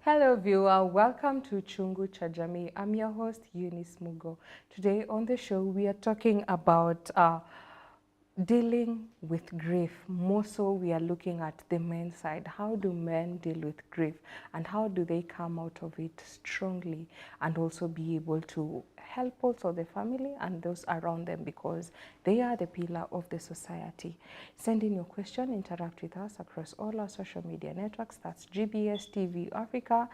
Hello viewer, welcome to Chungu cha Jamii. I'm your host Eunice Mugo. Today on the show we are talking about dealing with grief. More so we are looking at the men's side. How do men deal with grief and how do they come out of it strongly and also be able to help also the family and those around them because they are the pillar of the society. Send in your question, interact with us across all our social media networks. That's GBS TV Africa.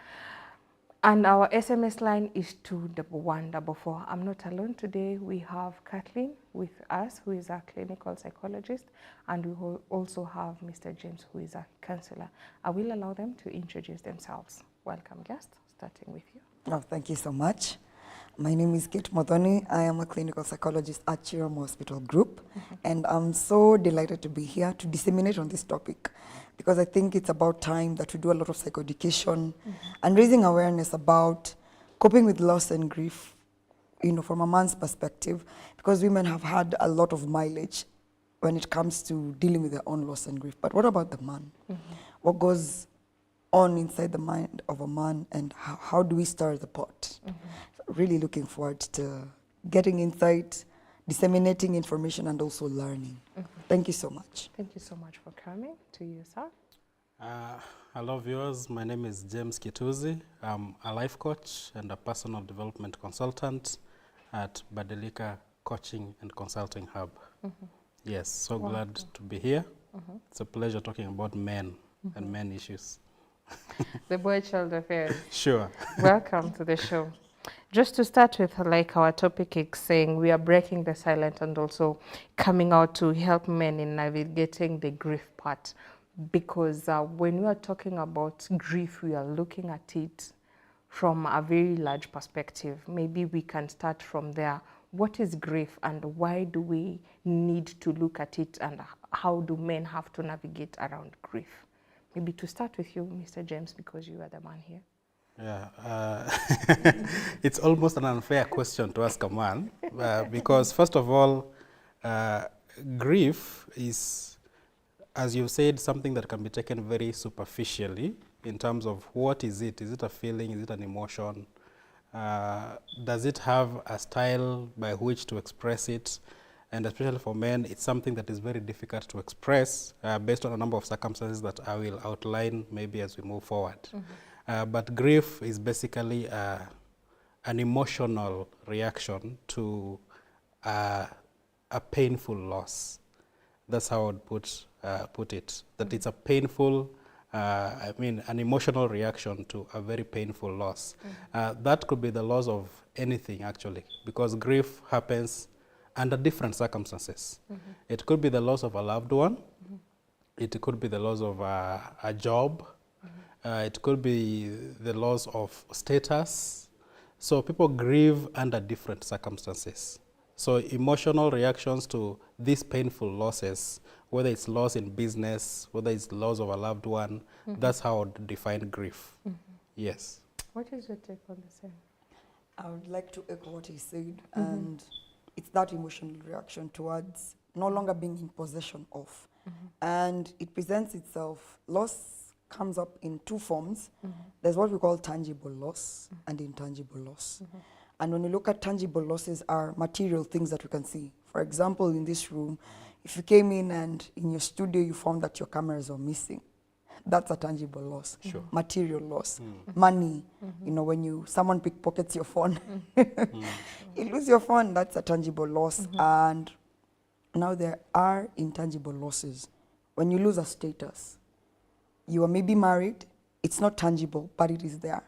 And our SMS line is 21144. I'm not alone today. We have Kathleen with us, who is a clinical psychologist, and we also have Mr. James, who is a counselor. I will allow them to introduce themselves. Welcome, guest, starting with you. Oh, thank you so much. My name is Kate Modhoni. I am a clinical psychologist at Chiromo Hospital Group, and I'm so delighted to be here to disseminate on this topic because I think it's about time that we do a lot of psychoeducation and raising awareness about coping with loss and grief, from a man's perspective, because women have had a lot of mileage when it comes to dealing with their own loss and grief. But what about the man? What goes on inside the mind of a man, and how do we stir the pot? So really looking forward to getting insight, disseminating information, and also learning. Thank you so much. Thank you so much for coming. To you, sir. Hello viewers, my name is James Kituzi. I'm a life coach and a personal development consultant at Badilika Coaching and Consulting Hub. Yes, so glad to be here. It's a pleasure talking about men and men issues. The boy-child affairs. Sure. Welcome to the show. Just to start with, like our topic is saying, we are breaking the silence and also coming out to help men in navigating the grief part. Because when we are talking about grief, we are looking at it from a very large perspective. Maybe we can start from there. What is grief and why do we need to look at it, and how do men have to navigate around grief? Maybe to start with you, Mr. James, because you are the man here. Yeah, it's almost an unfair question to ask a man because first of all, grief is, as you said, something that can be taken very superficially in terms of what is it? Is it a feeling? Is it an emotion? Does it have a style by which to express it? And especially for men, it's something that is very difficult to express based on a number of circumstances that I will outline maybe as we move forward. But grief is basically an emotional reaction to a painful loss. That's how I would put it. That it's a painful, an emotional reaction to a very painful loss. That could be the loss of anything, actually, because grief happens under different circumstances. It could be the loss of a loved one. It could be the loss of a job. It could be the loss of status. So people grieve under different circumstances. So emotional reactions to these painful losses, whether it's loss in business, whether it's loss of a loved one, that's how I would define grief. Yes. What is your take on the same? I would like to echo what he said, and it's that emotional reaction towards no longer being in possession of. And it presents itself, loss comes up in two forms. There's what we call tangible loss and intangible loss. And when you look at tangible losses are material things that we can see. For example, in this room, if you came in and in your studio you found that your cameras are missing, that's a tangible loss. Sure. Material loss. Money, when someone pickpockets your phone, you lose your phone, that's a tangible loss. And now there are intangible losses. When you lose a status, you are maybe married, it's not tangible, but it is there.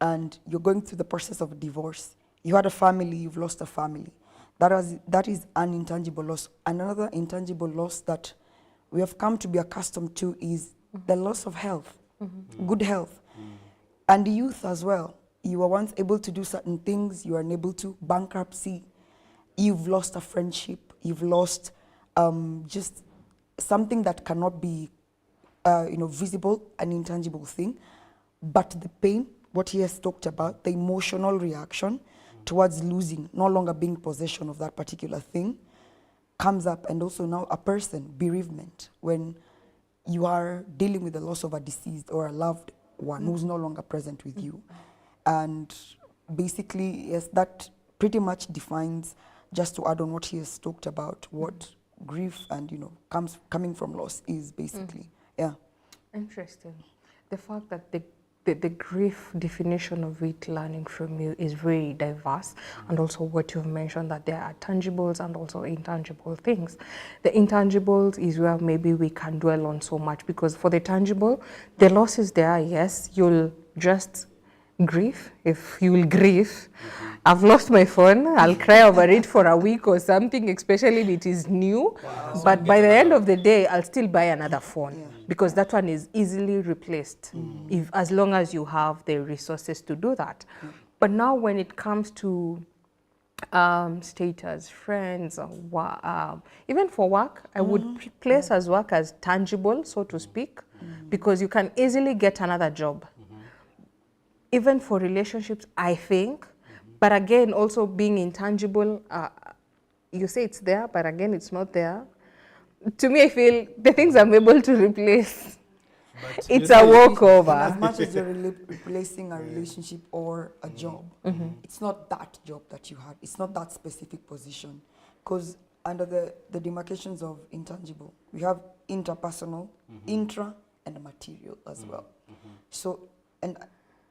And you're going through the process of divorce. You had a family, you've lost a family. That is an intangible loss. Another intangible loss that we have come to be accustomed to is the loss of health, good health. And youth as well. You were once able to do certain things, you are unable to. Bankruptcy, you've lost a friendship, you've lost just something that cannot be visible, an intangible thing. But the pain, what he has talked about, the emotional reaction towards losing, no longer being in possession of that particular thing, comes up. And also now a person, bereavement, when you are dealing with the loss of a deceased or a loved one who's no longer present with you. And basically, yes, that pretty much defines, just to add on what he has talked about, what grief and, you know, coming from loss is basically. Yeah. Interesting. The fact that the grief definition of it, learning from you, is very diverse, and also what you've mentioned, that there are tangibles and also intangible things. The intangibles is where maybe we can dwell on so much, because for the tangible, the loss is there, yes, you'll just grieve. If you will grieve, I've lost my phone, I'll cry over it for a week or something, especially if it is new. But by the end of the day, I'll still buy another phone, because that one is easily replaced, as long as you have the resources to do that. But now when it comes to status, friends, even for work, I would place as work as tangible, so to speak, because you can easily get another job. Even for relationships, I think, but again, also being intangible, you say it's there, but again, it's not there. To me, I feel the things I'm able to replace, But it's you a know, walkover. As much as you're replacing a relationship or a job, it's not that job that you had. It's not that specific position. Because under the demarcations of intangible, we have interpersonal, intra, and material as well. So, and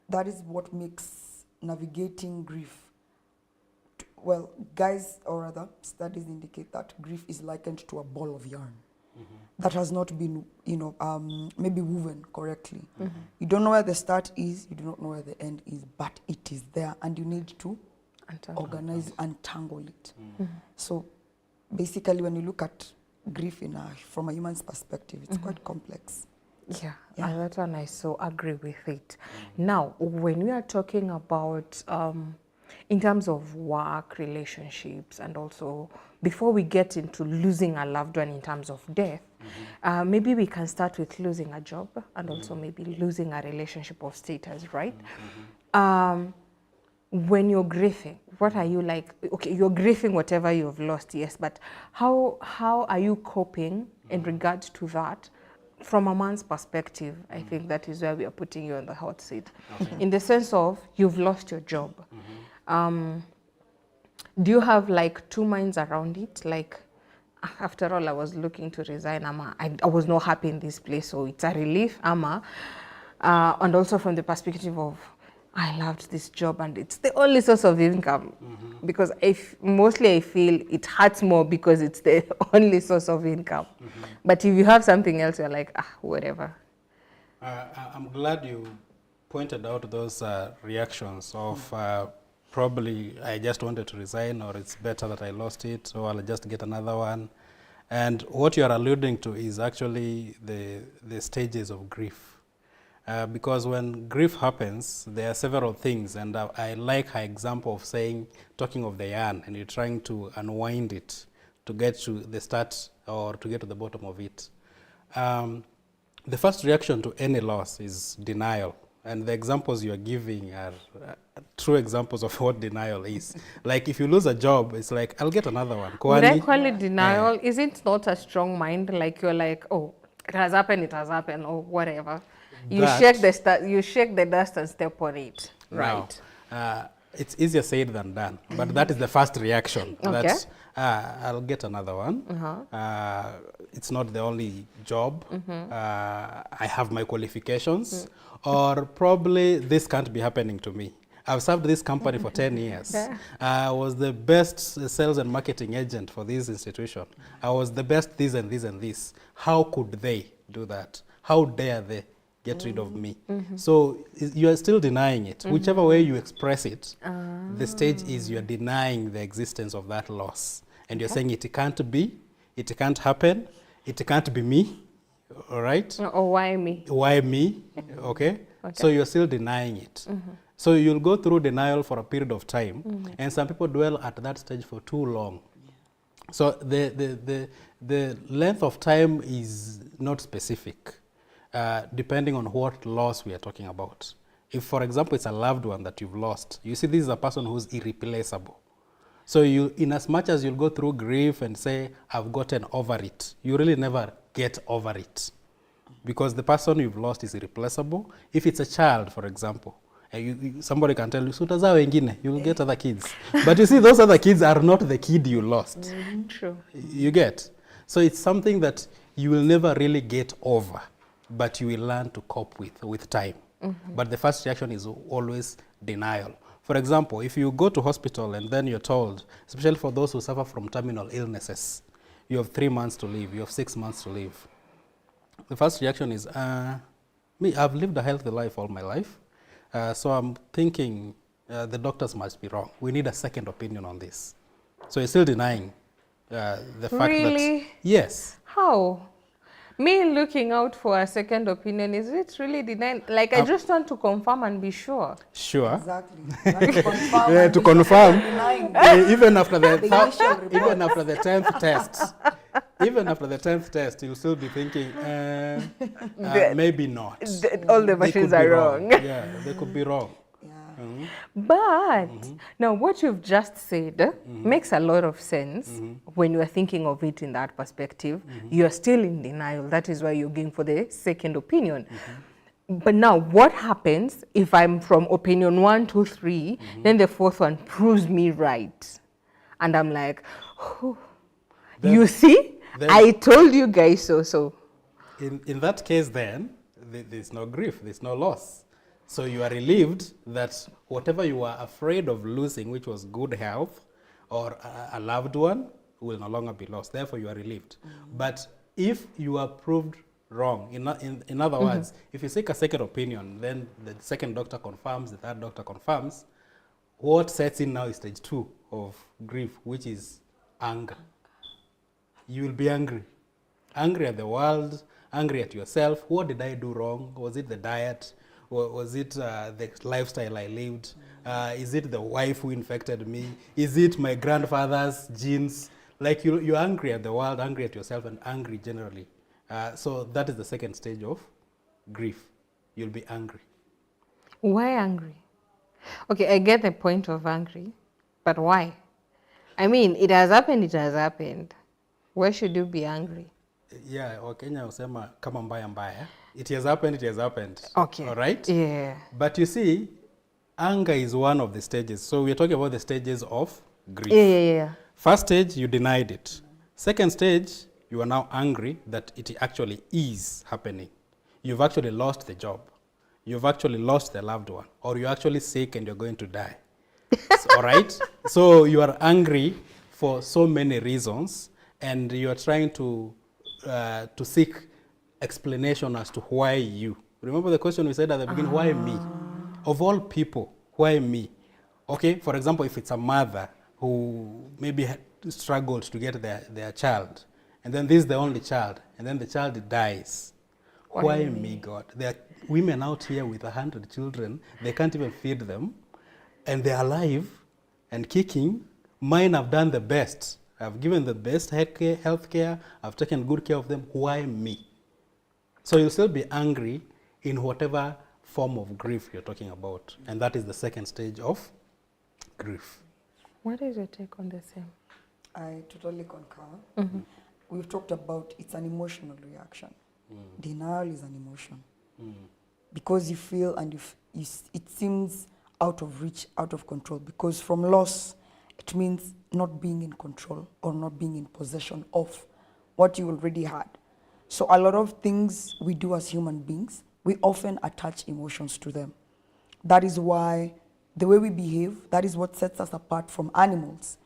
that is what makes navigating grief. Well, guys, or rather, studies indicate that grief is likened to a ball of yarn that has not been, you know, maybe woven correctly. You don't know where the start is, you do not know where the end is, but it is there, and you need to organize and tangle it. So, basically, when you look at grief from a human's perspective, it's quite complex. Yeah, that one I so agree with it. Now, when we are talking about, in terms of work, relationships, and also before we get into losing a loved one in terms of death, maybe we can start with losing a job and also maybe losing a relationship of status, right? When you're grieving, what are you like? Okay, you're grieving whatever you've lost, yes, but how are you coping in regards to that? From a man's perspective, I think that is where we are putting you on the hot seat. In the sense of, you've lost your job. Do you have like two minds around it? Like, after all, I was looking to resign, I was not happy in this place, so it's a relief, and also from the perspective of, I loved this job and it's the only source of income. Because mostly I feel it hurts more because it's the only source of income. But if you have something else, you're like, whatever. I'm glad you pointed out those reactions of probably I just wanted to resign, or it's better that I lost it, so I'll just get another one. And what you're alluding to is actually the stages of grief. Because when grief happens, there are several things, and I like her example of talking of the yarn, and you're trying to unwind it to get to the start or to get to the bottom of it. The first reaction to any loss is denial, and the examples you are giving are true examples of what denial is. Like if you lose a job, it's like, I'll get another one. Would I call it denial? Is it not a strong mind? Like you're like, oh, it has happened, or whatever. You shake the dust and step on it, right? No. It's easier said than done, but that is the first reaction. Okay. I'll get another one. It's not the only job. I have my qualifications, or probably this can't be happening to me. I've served this company for 10 years. I was the best sales and marketing agent for this institution. I was the best this and this and this. How could they do that? How dare they get rid of me? So you are still denying it. Whichever way you express it, the stage is you're denying the existence of that loss. And you're saying it can't be, it can't happen, it can't be me, all right? Or why me? Why me, okay? So you're still denying it. So you'll go through denial for a period of time, and some people dwell at that stage for too long. So the length of time is not specific. Depending on what loss we are talking about. If, for example, it's a loved one that you've lost, you see this is a person who's irreplaceable. So you, in as much as you'll go through grief and say, I've gotten over it, you really never get over it. because the person you've lost is irreplaceable. If it's a child, for example, somebody can tell you, "Sutazaa wengine, you'll get other kids." But you see, those other kids are not the kid you lost. True. You get? So it's something that you will never really get over, but you will learn to cope with time. But the first reaction is always denial. For example, if you go to hospital and then you're told, especially for those who suffer from terminal illnesses, you have 3 months to live, you have 6 months to live. The first reaction is, me, I've lived a healthy life all my life, so I'm thinking the doctors must be wrong. We need a second opinion on this. So you're still denying the fact that... Really? Yes. How? Me looking out for a second opinion, is it really denying? Like, I just want to confirm and be sure. Sure. Exactly. To confirm. Yeah, and to be sure confirm. you're denying. Even after the initial report. even after the 10th test, even after the 10th test, you'll still be thinking, maybe not. All the They machines could be are wrong. Yeah, they could be wrong. Yeah. But now what you've just said makes a lot of sense when you are thinking of it in that perspective. You're still in denial. That is why you're going for the second opinion. But now what happens if I'm from opinion 1, 2, 3, then the fourth one proves me right? And I'm like, you see, I told you guys so. In that case, then, there's no grief, there's no loss. So you are relieved that whatever you were afraid of losing, which was good health or a loved one, will no longer be lost. Therefore, you are relieved. But if you are proved wrong, in other words, if you seek a second opinion, then the second doctor confirms, the third doctor confirms, what sets in now is stage 2 of grief, which is anger. You will be angry. Angry at the world, angry at yourself. What did I do wrong? Was it the diet? Was it the lifestyle I lived? Is it the wife who infected me? Is it my grandfather's genes? Like you're angry at the world, angry at yourself, and angry generally. So that is the second stage of grief. You'll be angry. Why angry? Okay, I get the point of angry, but why? I mean, it has happened, it has happened. Why should you be angry? Yeah, Wakenya husema kama mbaya mbaya. It has happened, it has happened. Okay. All right? Yeah. But you see, anger is one of the stages. So we're talking about the stages of grief. Yeah. First stage, you denied it. Second stage, you are now angry that it actually is happening. You've actually lost the job. You've actually lost the loved one. Or you're actually sick and you're going to die. All right? So you are angry for so many reasons, and you are trying to seek explanation as to why you. Remember the question we said at the beginning, why me? Of all people, why me? Okay, for example, if it's a mother who maybe struggled to get their child, and then this is the only child, and then the child dies. Why me, God? There are women out here with 100 children, they can't even feed them, and they're alive and kicking. Mine have done the best. I've given the best health care, I've taken good care of them. Why me? So you'll still be angry in whatever form of grief you're talking about. And that is the second stage of grief. What is your take on the same? I totally concur. We've talked about it's an emotional reaction. Denial is an emotion. Because you feel and it seems out of reach, out of control. Because from loss, it means not being in control or not being in possession of what you already had. So a lot of things we do as human beings, we often attach emotions to them. That is why the way we behave, that is what sets us apart from animals.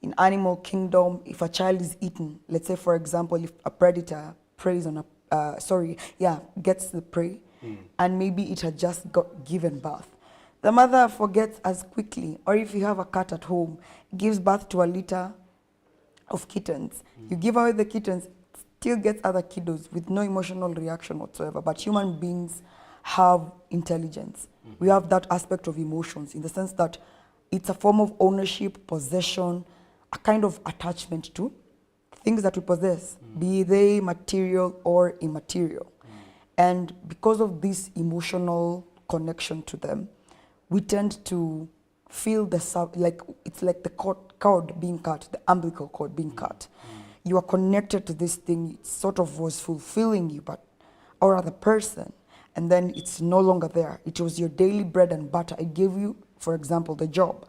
In animal kingdom, if a child is eaten, let's say for example, if a predator preys on gets the prey, and maybe it had just given birth, the mother forgets as quickly. Or if you have a cat at home, gives birth to a litter of kittens. You give away the kittens, still gets other kiddos with no emotional reaction whatsoever. But human beings have intelligence. We have that aspect of emotions in the sense that it's a form of ownership, possession, a kind of attachment to things that we possess, be they material or immaterial. And because of this emotional connection to them, we tend to feel it's like the cord being cut, the umbilical cord being cut. You are connected to this thing, it sort of was fulfilling you, but or other person, and then it's no longer there. It was your daily bread and butter. It gave you, for example, the job,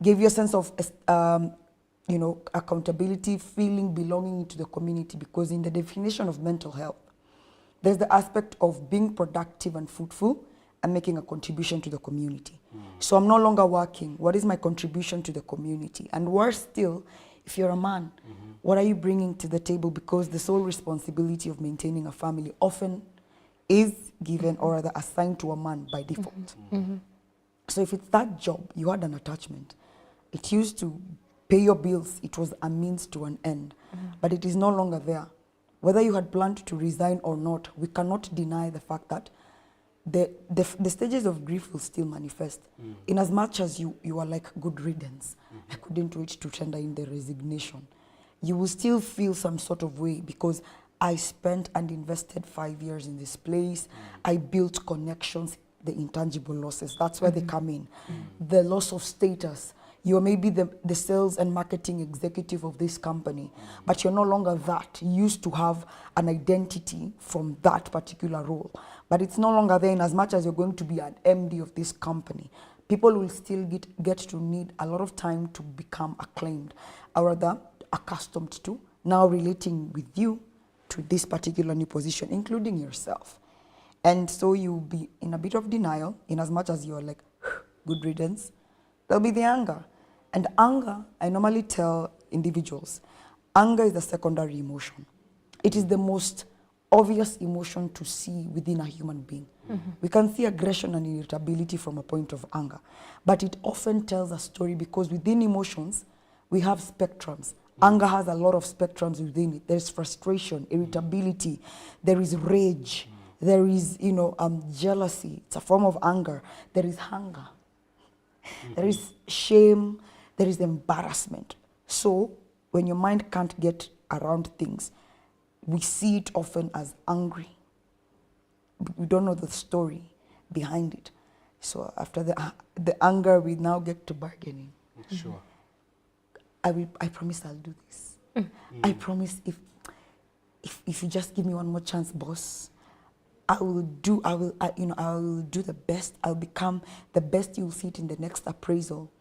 gave you a sense of accountability, feeling belonging to the community, because in the definition of mental health, there's the aspect of being productive and fruitful and making a contribution to the community. So I'm no longer working. What is my contribution to the community? And worse still, if you're a man, what are you bringing to the table? Because the sole responsibility of maintaining a family often is given or rather assigned to a man by default. So if it's that job, you had an attachment. It used to pay your bills. It was a means to an end. But it is no longer there. Whether you had planned to resign or not, we cannot deny the fact that the stages of grief will still manifest. In as much as you are like good riddance, I couldn't wait to tender in the resignation. You will still feel some sort of way because I spent and invested 5 years in this place. I built connections, the intangible losses. That's where they come in. The loss of status. You are maybe the sales and marketing executive of this company, but you're no longer that. You used to have an identity from that particular role, but it's no longer there in as much as you're going to be an MD of this company. People will still get to need a lot of time to become acclaimed, or rather accustomed to now relating with you to this particular new position, including yourself. And so you'll be in a bit of denial in as much as you're like, good riddance. There'll be the anger. And anger, I normally tell individuals, anger is the secondary emotion. It is the most obvious emotion to see within a human being. We can see aggression and irritability from a point of anger, but it often tells a story because within emotions, we have spectrums. Anger has a lot of spectrums within it. There's frustration, irritability, there is rage, there is, jealousy. It's a form of anger. There is hunger. There is shame. There is embarrassment. So when your mind can't get around things, we see it often as angry. We don't know the story behind it. So after the anger, we now get to bargaining. Sure. I promise I'll do this. I promise if you just give me one more chance, boss, I will do the best. I'll become the best. You'll see it in the next appraisal.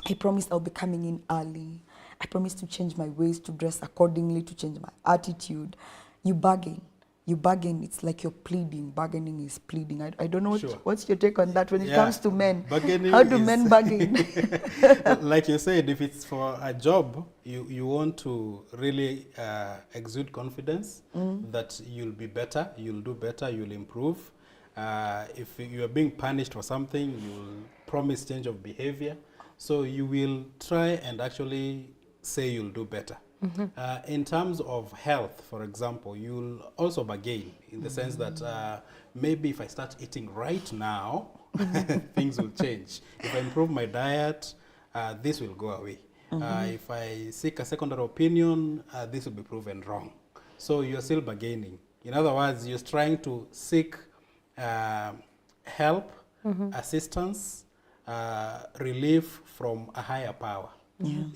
I promise I'll be coming in early. I promise to change my ways, to dress accordingly, to change my attitude. You bargain. It's like you're pleading. Bargaining is pleading. I don't know what's your take on that when it comes to men. Bargaining How do men bargain? Like you said, if it's for a job, you want to really exude confidence that you'll be better, you'll do better, you'll improve. If you are being punished for something, you'll promise change of behavior. So you will try and actually say you'll do better. In terms of health, for example, you'll also bargain in the sense that maybe if I start eating right now, things will change. If I improve my diet, this will go away. If I seek a secondary opinion, this will be proven wrong. So you're still bargaining. In other words, you're trying to seek help, assistance, relief from a higher power.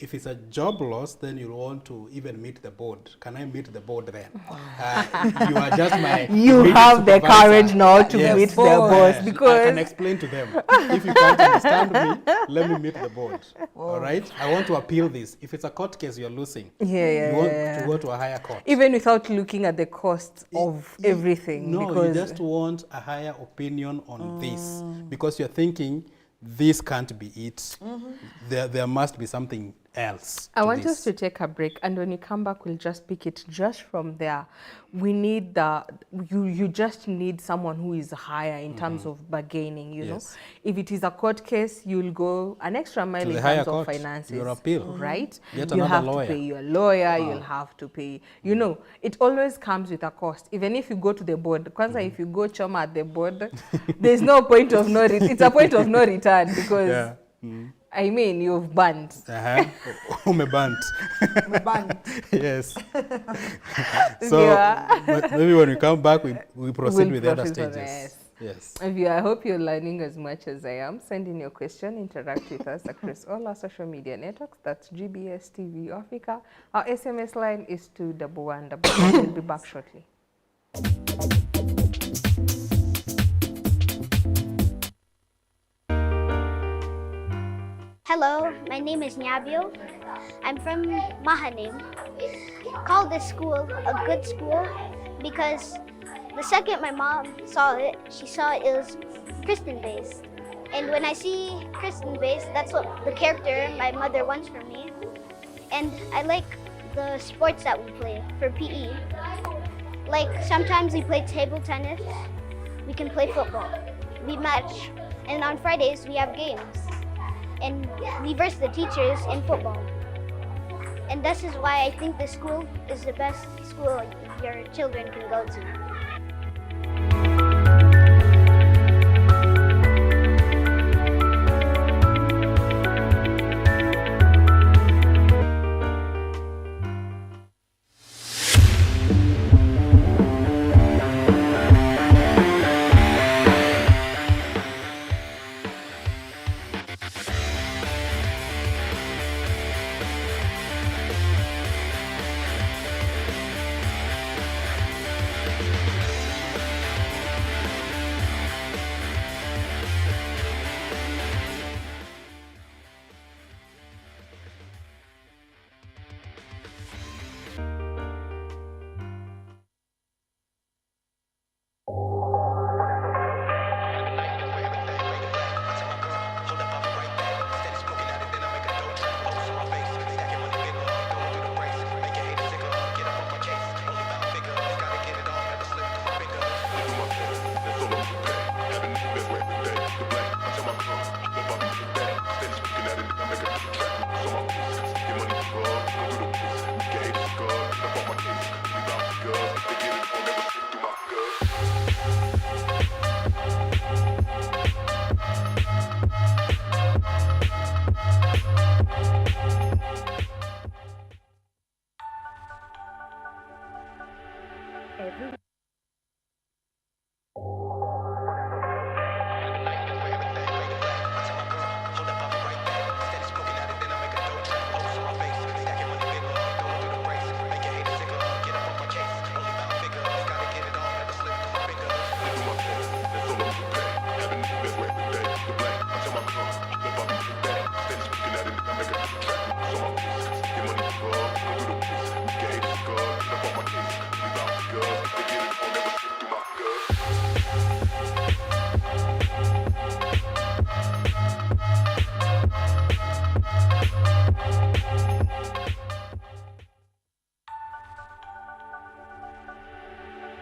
If it's a job loss, then you want to even meet the board. Can I meet the board then? You are just my You have the courage now to meet the boss because I can explain to them. If you can't understand me, let me meet the board. All right? I want to appeal this. If it's a court case you're losing, you want to go to a higher court. Even without looking at the cost of everything. No, because you just want a higher opinion on this because you're thinking, this can't be it. There must be something else. I want us to take a break, and when you come back, we'll just pick it just from there. We need you just need someone who is higher in terms of bargaining, you know. If it is a court case, you'll go an extra mile in terms of finances. Your appeal. Right? Get You'll have lawyer. to pay your lawyer, you'll have to pay, you know, it always comes with a cost. Even if you go to the board, kwanza if you go choma at the board, there's no point of no return. It's a point of no return because I mean, you've banned. Banned. Yes. So Yeah. maybe when we come back, we proceed with the other proceed stages. Yes. I hope you're learning as much as I am. Send in your question, interact with us across all our social media networks. That's GBS TV Africa. Our SMS line is 21111. We'll be back shortly. Hello, my name is Nyabio. I'm from Mahanim. Call this school a good school because the second my mom saw it, she saw it was Christian based. And when I see Christian based, that's what the character my mother wants for me. And I like the sports that we play for PE. Like sometimes we play table tennis, we can play football, we match, and on Fridays we have games. And we verse the teachers in football. And this is why I think the school is the best school your children can go to.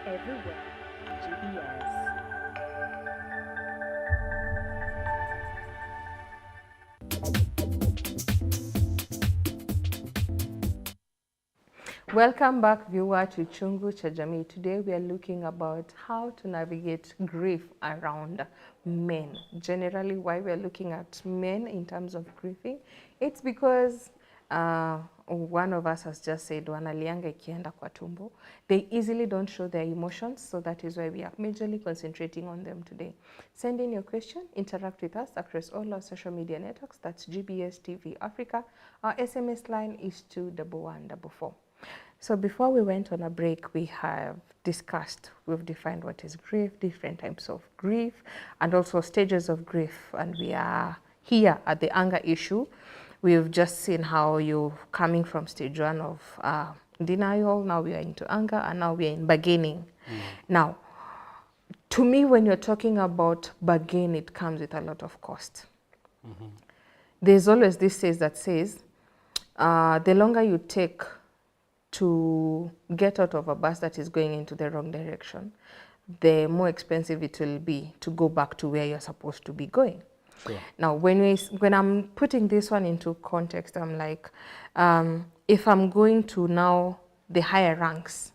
Everywhere, GBS. Welcome back, viewer, to Chungu cha Jamii. Today we are looking about how to navigate grief around men. Generally, why we are looking at men in terms of grieving, it's because one of us has just said wanalianga ikienda kwa tumbo. They easily don't show their emotions, so that is why we are majorly concentrating on them today. Send in your question, interact with us across all our social media networks. That's GBS TV Africa. Our SMS line is 21144. So before we went on a break, we've defined what is grief, different types of grief, and also stages of grief. And we are here at the anger issue. We've just seen how you're coming from stage one of denial, now we are into anger, and now we are in bargaining. Now, to me, when you're talking about bargain, it comes with a lot of cost. There's always this saying that says, the longer you take to get out of a bus that is going into the wrong direction, the more expensive it will be to go back to where you're supposed to be going. Sure. Now, when I'm putting this one into context, I'm like, if I'm going to now the higher ranks,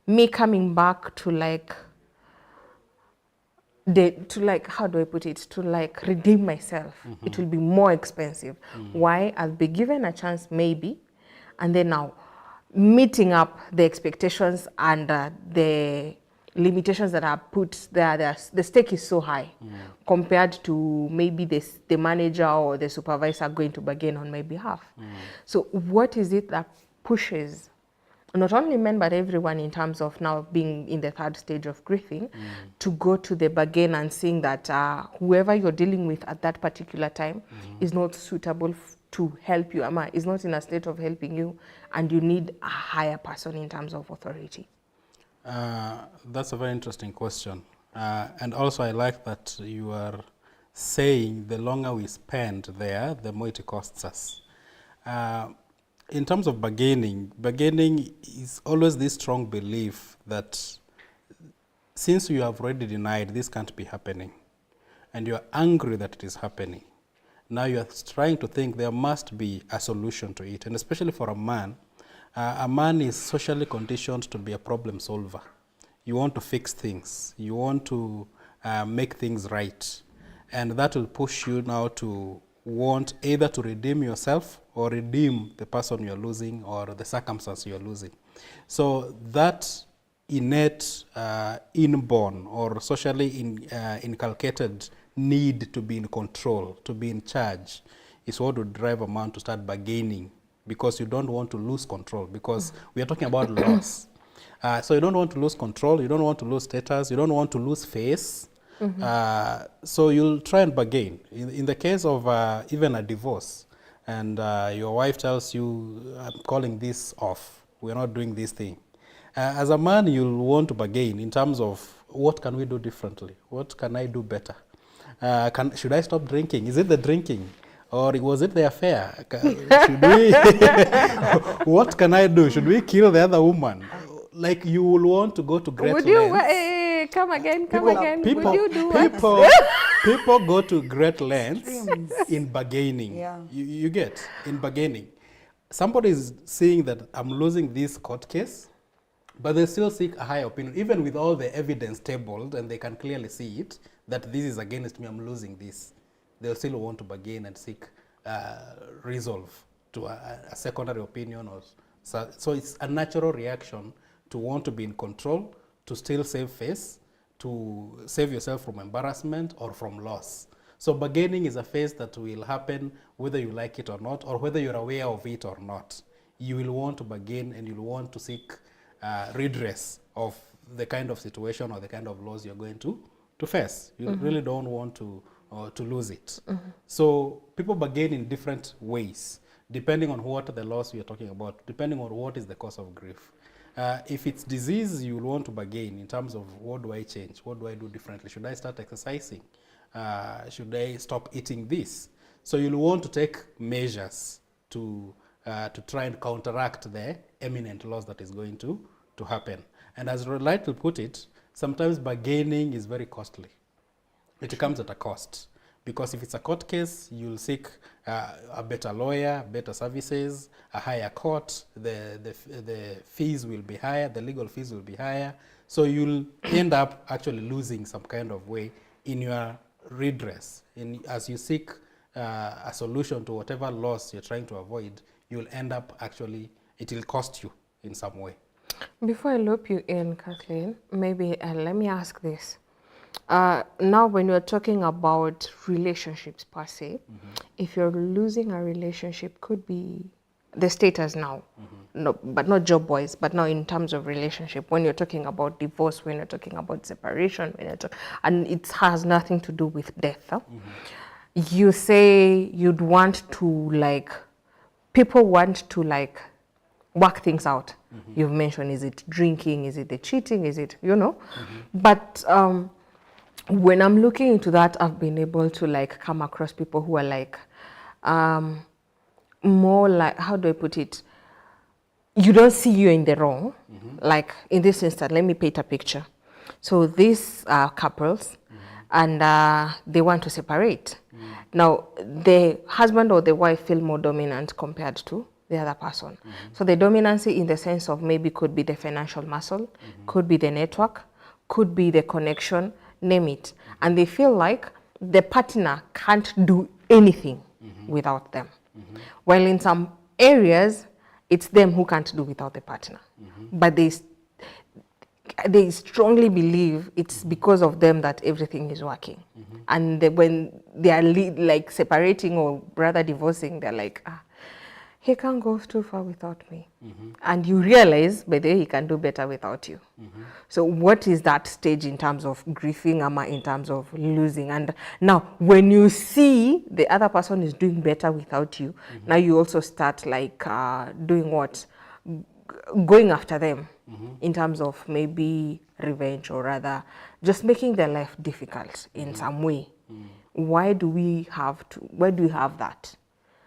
me coming back to like, how do I put it? To like redeem myself, it will be more expensive. Why? I'll be given a chance maybe, and then now meeting up the expectations and the limitations that are put there, the stake is so high compared to maybe the manager or the supervisor going to bargain on my behalf. So what is it that pushes not only men but everyone in terms of now being in the third stage of grieving, to go to the bargain and seeing that whoever you're dealing with at that particular time is not suitable to help you, is not in a state of helping you, and you need a higher person in terms of authority? That's a very interesting question. And also I like that you are saying the longer we spend there, the more it costs us. In terms of bargaining is always this strong belief that since you have already denied this can't be happening, and you are angry that it is happening, now you are trying to think there must be a solution to it. And especially for a man is socially conditioned to be a problem solver. You want to fix things. You want to make things right. And that will push you now to want either to redeem yourself or redeem the person you're losing or the circumstance you're losing. So that innate, inborn or socially inculcated need to be in control, to be in charge, is what would drive a man to start bargaining, because you don't want to lose control, because we are talking about loss. So you don't want to lose control, you don't want to lose status, you don't want to lose face. So you'll try and bargain. In the case of even a divorce, and your wife tells you, I'm calling this off, we're not doing this thing. As a man, you'll want to bargain in terms of what can we do differently? What can I do better? Should I stop drinking? Is it the drinking? Or was it the affair? Should we what can I do? Should we kill the other woman? Like, you will want to go to great lengths. Come again. People, Would you do what? people go to great lengths in bargaining. Yeah. You get, in bargaining. Somebody is saying that I'm losing this court case, but they still seek a higher opinion, even with all the evidence tabled, and they can clearly see it, that this is against me, I'm losing this. They'll still want to bargain and seek resolve to a secondary opinion. So it's a natural reaction to want to be in control, to still save face, to save yourself from embarrassment or from loss. So bargaining is a phase that will happen whether you like it or not, or whether you're aware of it or not. You will want to bargain and you'll want to seek redress of the kind of situation or the kind of loss you're going to face. You really don't want to lose it. So people bargain in different ways, depending on what the loss we are talking about, depending on what is the cause of grief. If it's disease, you will want to bargain in terms of, what do I change? What do I do differently? Should I start exercising? Should I stop eating this? So you'll want to take measures to try and counteract the imminent loss that is going to happen. And as Relight will put it, sometimes bargaining is very costly. It comes at a cost. Because if it's a court case, you'll seek a better lawyer, better services, a higher court, the fees will be higher, the legal fees will be higher. So you'll end up actually losing some kind of way in your redress. As you seek a solution to whatever loss you're trying to avoid, you'll end up actually, it will cost you in some way. Before I loop you in, Kathleen, maybe let me ask this. Now, when you're talking about relationships per se, if you're losing a relationship, could be the status now, no, but not job-wise, but now in terms of relationship, when you're talking about divorce, when you're talking about separation, and it has nothing to do with death. You say you'd want to, people want to, work things out. You've mentioned, is it drinking, is it the cheating, is it, But when I'm looking into that, I've been able to come across people who are more how do I put it? You don't see you in the wrong. Like in this instance, let me paint a picture. So these are couples and they want to separate. Now, the husband or the wife feel more dominant compared to the other person. So the dominancy in the sense of maybe could be the financial muscle, could be the network, could be the connection, name it. And they feel like the partner can't do anything without them. While in some areas, it's them who can't do without the partner. But they strongly believe it's because of them that everything is working. And when they are separating or rather divorcing, they're like, he can't go too far without me. And you realize, by the way, he can do better without you. So what is that stage in terms of grieving, in terms of losing? And now, when you see the other person is doing better without you, now you also start like doing what? Going after them in terms of maybe revenge, or rather just making their life difficult in some way. Why do we have that?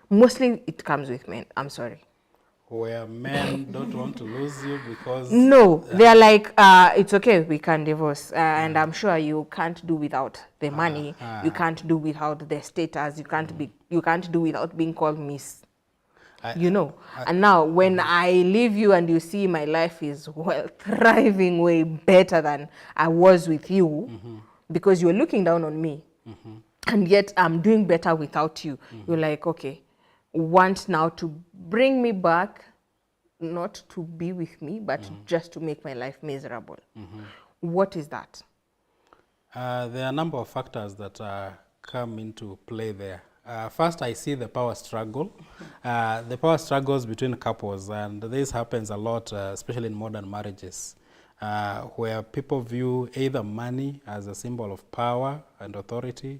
Mostly it comes with men, I'm sorry. Where men don't want to lose you because... No, they're like, it's okay, we can divorce. And I'm sure you can't do without the money. You can't do without the status. You can't do without being called miss. And now when I leave you and you see my life is thriving way better than I was with you, because you're looking down on me, and yet I'm doing better without you, you're like, okay, want now to bring me back, not to be with me, but just to make my life miserable. What is that? There are a number of factors that come into play there. First, I see the power struggle. The power struggles between couples, and this happens a lot, especially in modern marriages, where people view either money as a symbol of power and authority,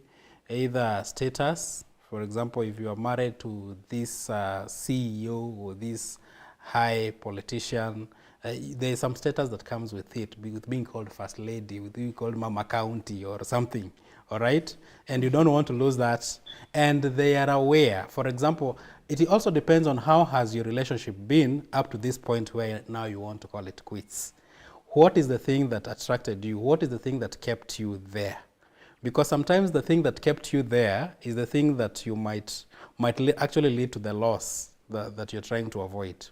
either status. For example, if you are married to this CEO or this high politician, there is some status that comes with it, with being called first lady, with being called mama county or something. All right? And you don't want to lose that. And they are aware. For example, it also depends on how has your relationship been up to this point where now you want to call it quits. What is the thing that attracted you? What is the thing that kept you there? Because sometimes the thing that kept you there is the thing that you might actually lead to the loss that you're trying to avoid.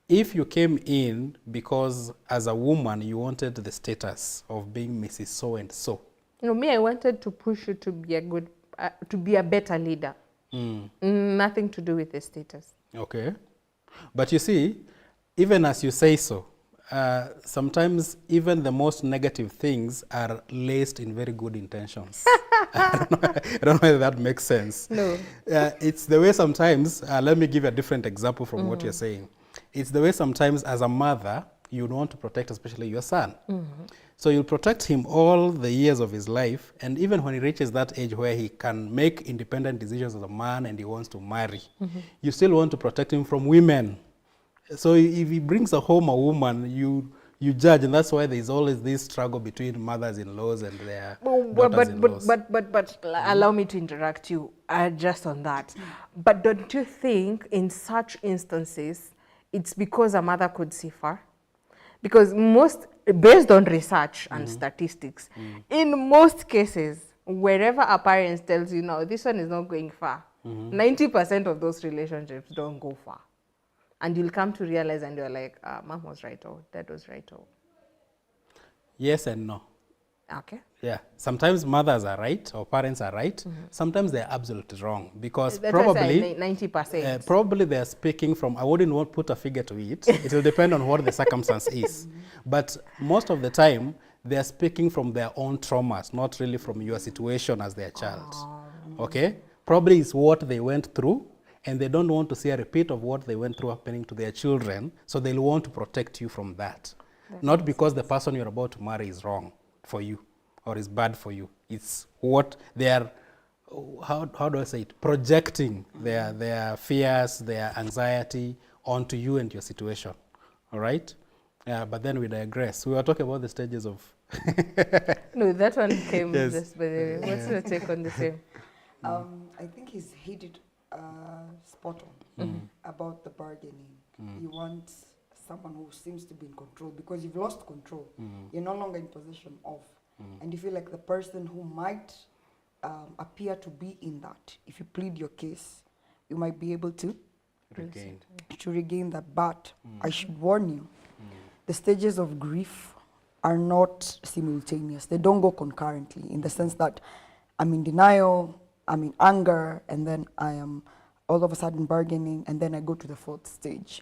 If you came in because as a woman you wanted the status of being Mrs. So-and-so, Me, I wanted to push you to be a better leader. Nothing to do with the status. Okay. But you see, even as you say so, sometimes even the most negative things are laced in very good intentions. I don't know whether that makes sense. No. It's the way sometimes, let me give you a different example from what you're saying. It's the way sometimes as a mother, you want to protect especially your son. So you'll protect him all the years of his life, and even when he reaches that age where he can make independent decisions as a man and he wants to marry, you still want to protect him from women. So if he brings home a woman, you judge, and that's why there's always this struggle between mothers-in-laws and their daughters-in-laws. But allow me to interrupt you just on that. But don't you think in such instances, it's because a mother could see far? Because based on research and statistics, in most cases, wherever a parent tells you, no, this one is not going far, 90% of those relationships don't go far. And you'll come to realize and you're like, mom was right or dad was right or... Yes and no. Okay. Yeah. Sometimes mothers are right or parents are right. Sometimes they're absolutely wrong because That's probably 90%. Probably they're speaking from, I wouldn't want to put a figure to it. It will depend on what the circumstance is. But most of the time, they're speaking from their own traumas, not really from your situation as their child. Okay? Probably it's what they went through, and they don't want to see a repeat of what they went through happening to their children, so they'll want to protect you from that. Not because the person you're about to marry is wrong for you or is bad for you. It's what they are, how do I say it, projecting their fears, their anxiety onto you and your situation. All right? But then we digress. We were talking about the stages of... No, that one came Yes. just by the way. What's your take on the same? I think he's hit it spot on about the bargaining. You want someone who seems to be in control because you've lost control. You're no longer in possession of. And you feel like the person who might appear to be in that, if you plead your case, you might be able to regain that. But I should warn you, the stages of grief are not simultaneous. They don't go concurrently in the sense that I'm in denial, I'm in anger, and then I am all of a sudden bargaining, and then I go to the fourth stage.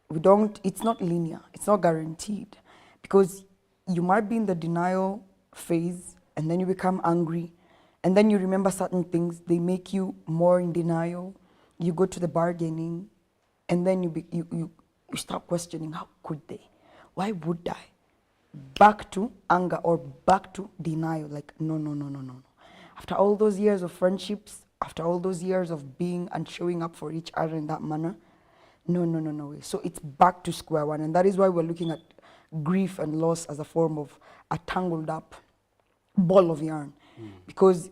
It's not linear, it's not guaranteed, because you might be in the denial phase, and then you become angry, and then you remember certain things, they make you more in denial. You go to the bargaining, And then you start questioning, how could they? Why would I? Back to anger or back to denial, like, no, no, no, no, no, no. After all those years of friendships, after all those years of being and showing up for each other in that manner, no, no, no, no way. So it's back to square one. And that is why we're looking at grief and loss as a form of a tangled up ball of yarn. Because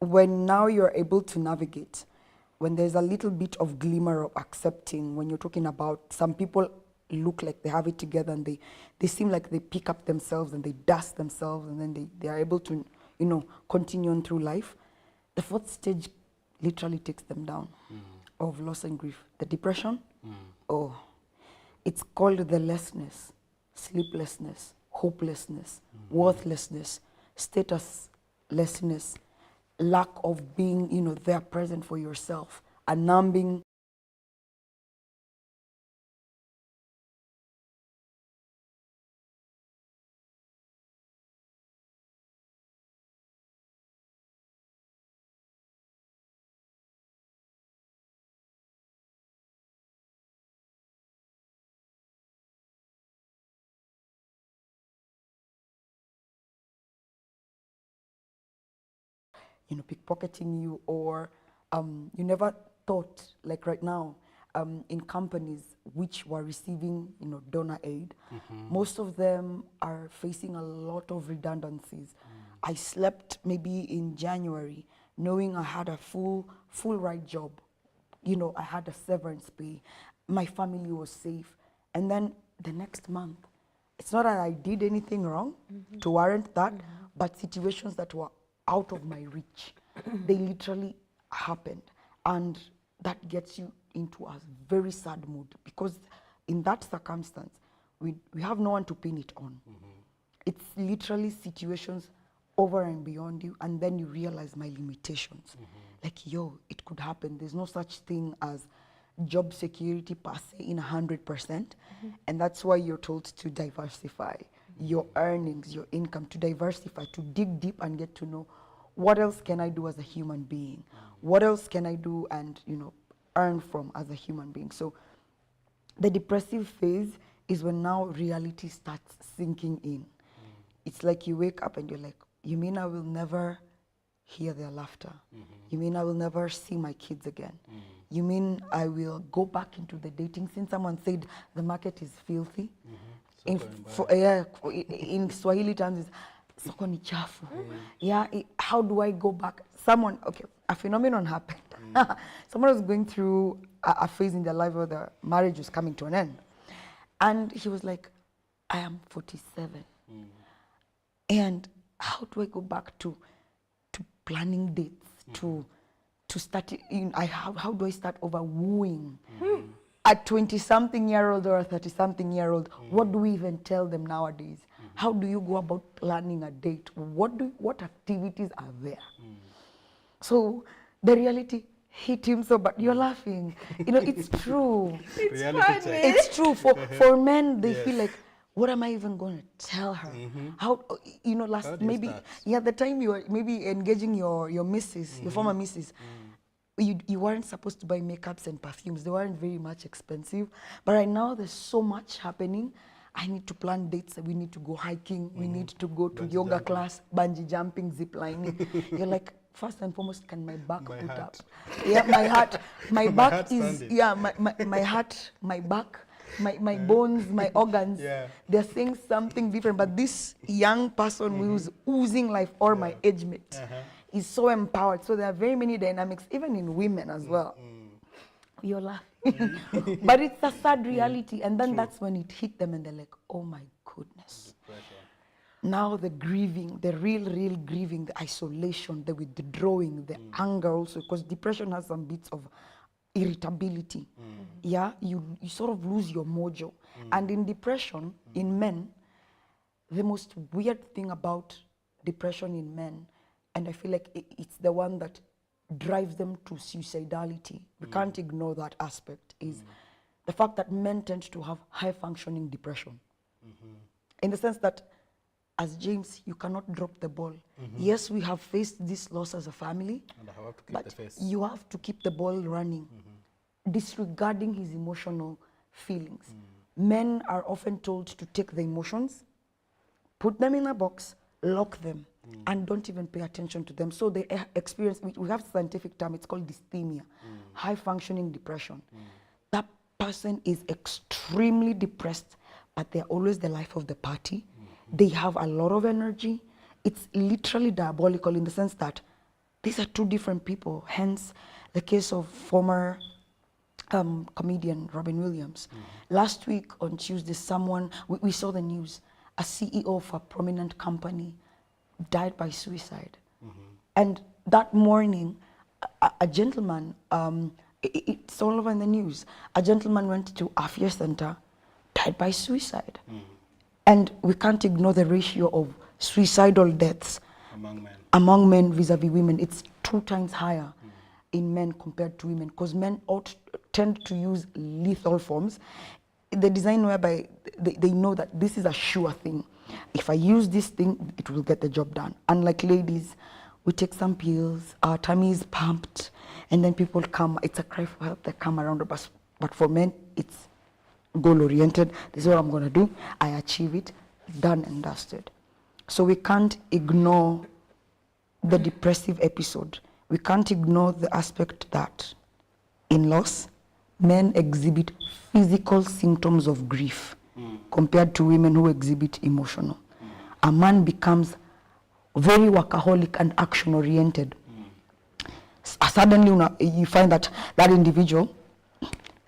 when now you're able to navigate, when there's a little bit of glimmer of accepting, when you're talking about some people look like they have it together and they seem like they pick up themselves and they dust themselves and then they are able to, you know, continue on through life. The fourth stage literally takes them down of loss and grief. The depression, oh, it's called the lessness, sleeplessness, hopelessness, worthlessness, statuslessness, lack of being, you know, there present for yourself, a numbing. You know, pickpocketing you, or you never thought, like right now, in companies which were receiving, you know, donor aid, most of them are facing a lot of redundancies. I slept maybe in January knowing I had a full right job. You know, I had a severance pay. My family was safe. And then the next month, it's not that I did anything wrong to warrant that, but situations that were out of my reach, they literally happened. And that gets you into a very sad mood, because in that circumstance, we have no one to pin it on. It's literally situations over and beyond you, and then you realize my limitations. Like, yo, it could happen. There's no such thing as job security per se in 100%, and that's why you're told to diversify your earnings, your income, to diversify, to dig deep and get to know what else can I do as a human being, what else can I do and, you know, earn from as a human being. So the depressive phase is when now reality starts sinking in. It's like you wake up and you're like, you mean I will never hear their laughter? You mean I will never see my kids again? You mean I will go back into the dating scene? Someone said the market is filthy. In Swahili terms, it's soko ni chafu. How do I go back? Someone, okay, a phenomenon happened. Someone was going through a phase in their life where the marriage was coming to an end. And he was like, I am 47. And how do I go back to planning dates, to start, how do I start over wooing? A 20-something-year-old or a 30-something-year-old, what do we even tell them nowadays? How do you go about planning a date? What activities are there? So the reality hit him so, but you're laughing. You know, it's true. It's true. For men, they feel like, what am I even going to tell her? How, you know, the time you were maybe engaging your missus, your former missus, you weren't supposed to buy makeups and perfumes. They weren't very much expensive. But right now, there's so much happening. I need to plan dates. We need to go hiking. We need to go to yoga class, bungee jumping, zip lining. You're like, first and foremost, can my back put up? Yeah, my back is, my heart, my back, my bones, my organs, they're saying something different. But this young person who's oozing life, or my age mate, is so empowered. So there are very many dynamics, even in women as well. You're laughing. But it's a sad reality. And then that's when it hit them and they're like, oh my goodness. Now the grieving, the real grieving, the isolation, the withdrawing, the anger also, because depression has some bits of irritability. Yeah, you sort of lose your mojo. And in depression, in men, the most weird thing about depression in men, and I feel like it's the one that drives them to suicidality, we can't ignore that aspect, is the fact that men tend to have high functioning depression. In the sense that, as James, you cannot drop the ball. Yes, we have faced this loss as a family, And I have to keep but the face. you have to keep the ball running. disregarding his emotional feelings. Men are often told to take the emotions, put them in a box, lock them, and don't even pay attention to them. So they experience, we have a scientific term, it's called dysthymia, high functioning depression. That person is extremely depressed, but they're always the life of the party. They have a lot of energy. It's literally diabolical in the sense that these are two different people. Hence, the case of former comedian Robin Williams. Last week on Tuesday, we saw the news, a CEO of a prominent company died by suicide. And that morning, a gentleman, it's all over in the news, a gentleman went to Afia Center, died by suicide. And we can't ignore the ratio of suicidal deaths among men vis-a-vis women. It's 2 times higher in men compared to women, because men tend to use lethal forms. The design whereby they know that this is a sure thing. If I use this thing, it will get the job done. Unlike ladies, we take some pills, our tummy is pumped, and then people come, it's a cry for help, they come around us. But for men, it's goal-oriented. This is what I'm going to do. I achieve it, done and dusted. So we can't ignore the depressive episode. We can't ignore the aspect that in loss, men exhibit physical symptoms of grief compared to women who exhibit emotional. A man becomes very workaholic and action-oriented. Suddenly, you find that that individual,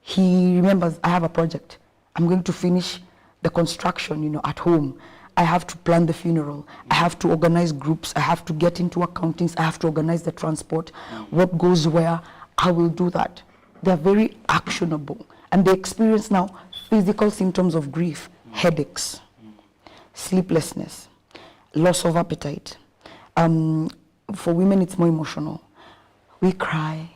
he remembers, I have a project. I'm going to finish the construction, at home. I have to plan the funeral. I have to organize groups. I have to get into accountings. I have to organize the transport. What goes where, I will do that. They're very actionable. And they experience now physical symptoms of grief, headaches, sleeplessness, loss of appetite. For women, it's more emotional. We cry.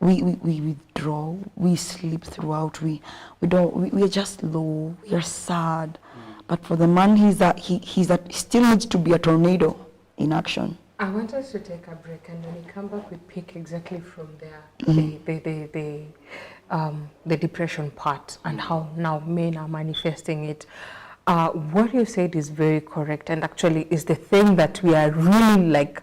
We withdraw, we sleep throughout, we are just low, we are sad. But for the man, he still needs to be a tornado in action. I want us to take a break, and when we come back, we pick exactly from there the depression part and how now men are manifesting it. What you said is very correct, and actually is the thing that we are really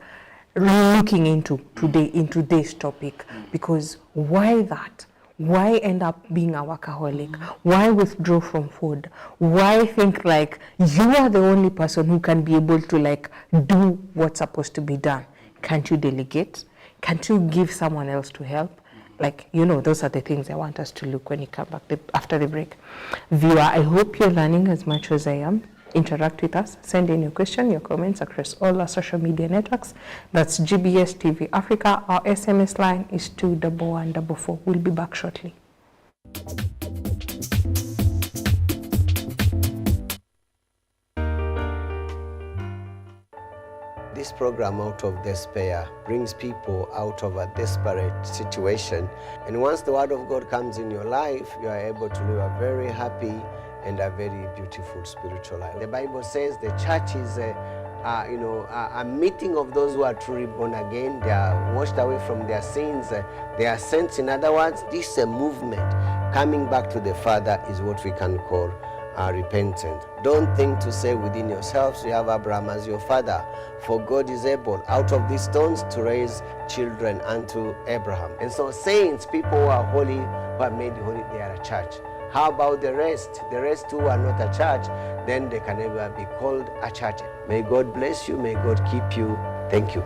looking into today in today's topic. Because why that? Why end up being a workaholic? Why withdraw from food? Why think like you are the only person who can be able to do what's supposed to be done? Can't you delegate? Can't you give someone else to help? Those are the things I want us to look when you come back after the break. Viewer, I hope you're learning as much as I am. Interact with us. Send in your question, your comments across all our social media networks. That's GBS TV Africa. Our SMS line is 21144. We'll be back shortly. This program, Out of Despair, brings people out of a desperate situation. And once the Word of God comes in your life, you are able to live a very happy and a very beautiful spiritual life. The Bible says the church is a meeting of those who are truly born again. They are washed away from their sins. They are saints. In other words, this is a movement. Coming back to the Father is what we can call repentant. Don't think to say within yourselves, you have Abraham as your father. For God is able out of these stones to raise children unto Abraham. And so saints, people who are holy, who are made holy, they are a church. How about the rest? The rest who are not a church, then they can never be called a church. May God bless you. May God keep you. Thank you.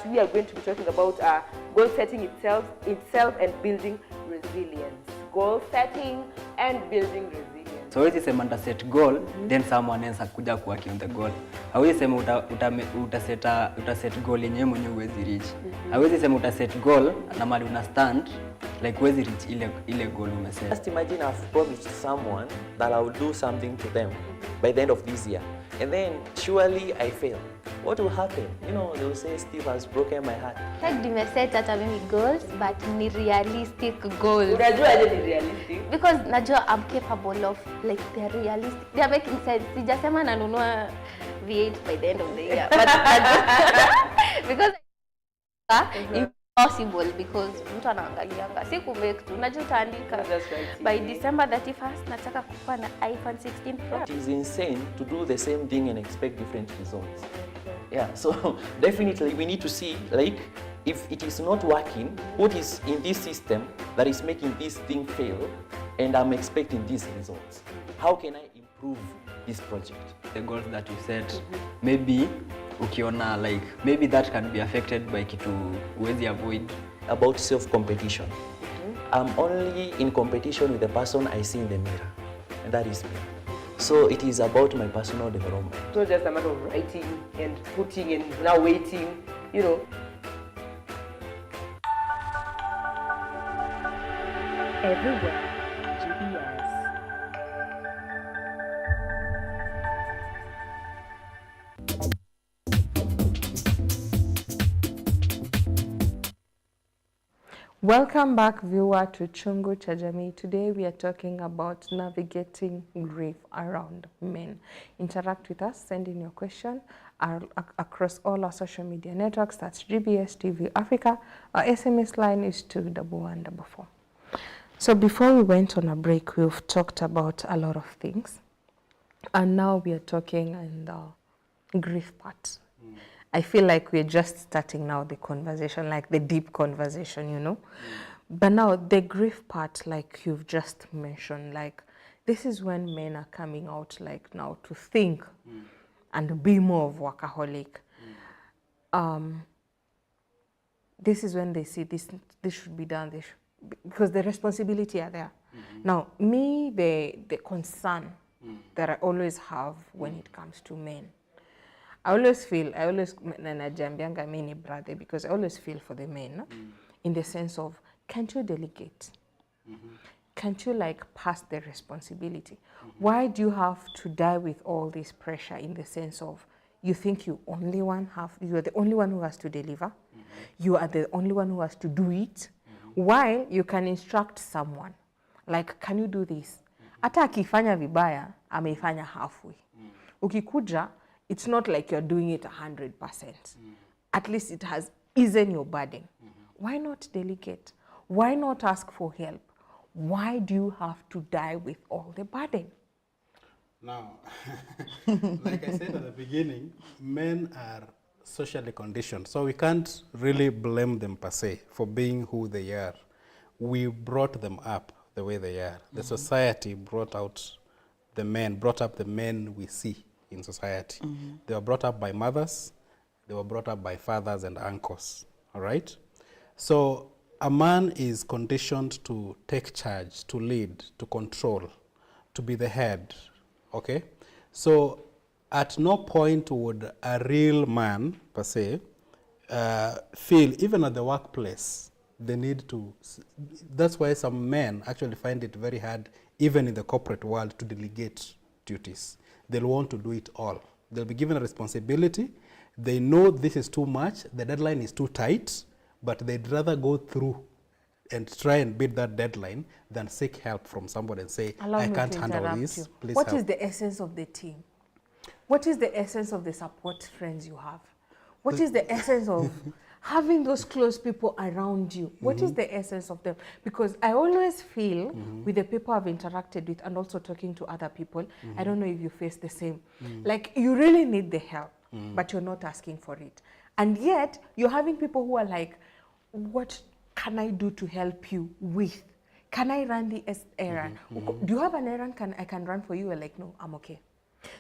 We are going to be talking about goal setting itself and building resilience. Goal setting and building resilience. So hawezi sema nita set goal then someone else akuja kuwork on the goal. Hawezi sema uta set goal yenyewe mwenyewe huwezi reach. Hawezi sema uta set goal na mali una stand huwezi reach ile goal umeset. Just imagine I've promised someone that I will do something to them by the end of this year, and then surely I fail. What will happen? They will say Steve has broken my heart. Nimeset hata mimi goals, but ni realistic goals. Unajua aje ni realistic? Because najua I'm capable of they're realistic. They're making sense. Sijasema nanunua deviate by the end of the year. But because impossible, because mtu anaangalianga si kumake tu unajua utaandika That's right. by December 31st nataka kuwa na iPhone 16 Pro. It is insane to do the same thing and expect different results. Yeah, so definitely we need to see, like, if it is not working, what is in this system that is making this thing fail, and I'm expecting these results. How can I improve this project? The goals that you set, maybe ukiona like maybe that can be affected by kitu huwezi avoid. About self-competition. I'm only in competition with the person I see in the mirror, and that is me. So it is about my personal development. It's not just a matter of writing and putting and now waiting, you know. Everywhere, GBS. Welcome back, viewer, to Chungu cha Jamii. Today we are talking about navigating grief around men. Interact with us, send in your question across all our social media networks. That's GBS TV Africa. Our SMS line is 21144. So before we went on a break, we've talked about a lot of things. And now we are talking in the grief part. I feel like we're just starting now the conversation, like the deep conversation, you know. But now the grief part, like you've just mentioned, like this is when men are coming out like now to think and be more of workaholic. This is when they see this should be done, because the responsibility are there. Now, me, the concern that I always have when it comes to men, I always najambianga mini brother, because I always feel for the men in the sense of, can't you delegate? Can't you like pass the responsibility? Why do you have to die with all this pressure in the sense of you think you are the only one who has to deliver? You are the only one who has to do it? While you can instruct someone, like, can you do this? Hata akifanya vibaya, ameifanya halfway. Ukikuja, it's not like you're doing it 100%. At least it has easen your burden. Why not delegate? Why not ask for help? Why do you have to die with all the burden? Now, like I said at the beginning, men are socially conditioned, so we can't really blame them per se for being who they are. We brought them up the way they are. The society brought up the men we see in society. They were brought up by mothers, they were brought up by fathers and uncles, all right? So a man is conditioned to take charge, to lead, to control, to be the head, okay? So at no point would a real man, per se, feel, even at the workplace, the need to, that's why some men actually find it very hard, even in the corporate world, to delegate duties. They'll want to do it all. They'll be given a responsibility. They know this is too much, the deadline is too tight, but they'd rather go through and try and beat that deadline than seek help from somebody and say, I can't handle this, please What help. is the essence of the team? What is the essence of the support friends you have? What is the essence of having those close people around you? What is the essence of them? Because I always feel with the people I've interacted with and also talking to other people, I don't know if you face the same. Like, you really need the help, but you're not asking for it. And yet, you're having people who are like, what can I do to help you with? Can I run the errand? Do you have an errand I can run for you? You're like, no, I'm okay.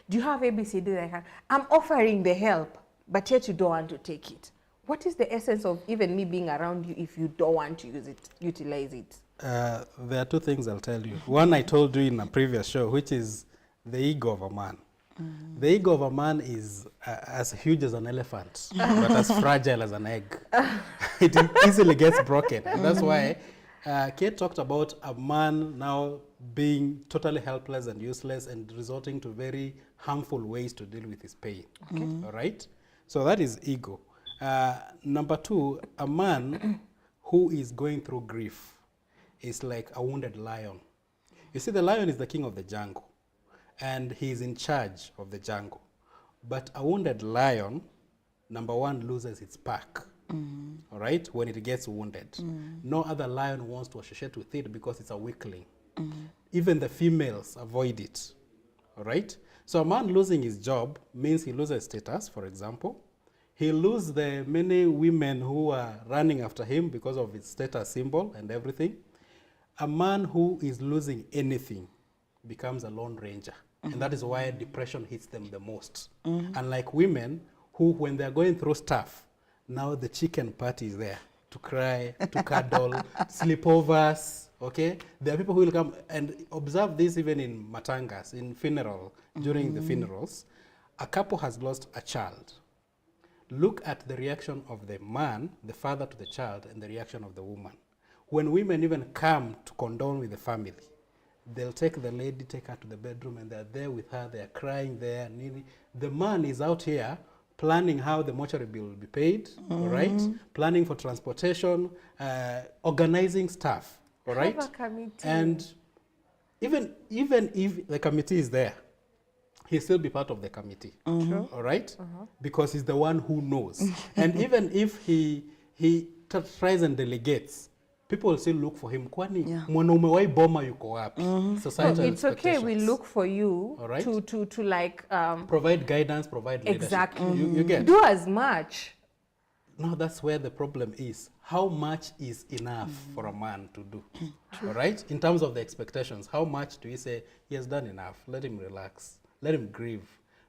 Do you have ABCD that I can? I'm offering the help, but yet you don't want to take it. What is the essence of even me being around you if you don't want to utilize it? There are two things I'll tell you. One I told you in a previous show, which is the ego of a man. The ego of a man is as huge as an elephant, but as fragile as an egg. It easily gets broken. And that's why Kate talked about a man now being totally helpless and useless and resorting to very harmful ways to deal with his pain. Okay. All right? So that is ego. Number two, a man who is going through grief is like a wounded lion. You see, the lion is the king of the jungle, and he is in charge of the jungle. But a wounded lion, number one, loses its pack. All right, when it gets wounded. No other lion wants to associate with it because it's a weakling. Even the females avoid it. All right, so a man losing his job means he loses status, for example. He loses the many women who are running after him because of his status symbol and everything. A man who is losing anything becomes a lone ranger. And that is why depression hits them the most. Unlike women who, when they're going through stuff, now the chicken party is there to cry, to cuddle, sleepovers, okay? There are people who will come and observe this even in matangas, in funeral, during the funerals. A couple has lost a child. Look at the reaction of the man, the father to the child, and the reaction of the woman. When women even come to condole with the family, they'll take the lady, take her to the bedroom, and they're there with her, they're crying there. The man is out here planning how the mortuary bill will be paid, all right? Planning for transportation, organizing stuff, all right? Have a committee. And even if the committee is there, he'll still be part of the committee, all right? Because he's the one who knows. And even if he tries and delegates, people will still look for him. Kwani mwanaume wa hii boma yuko wapi? Societal It's okay, we expectations. look for you All right. to like Provide guidance, provide leadership. exactly You get? do as much. No, that's where the problem is. How much is enough for a man to do? All right? In terms of the expectations, how much do you say he has done enough? Let him relax. Let him grieve.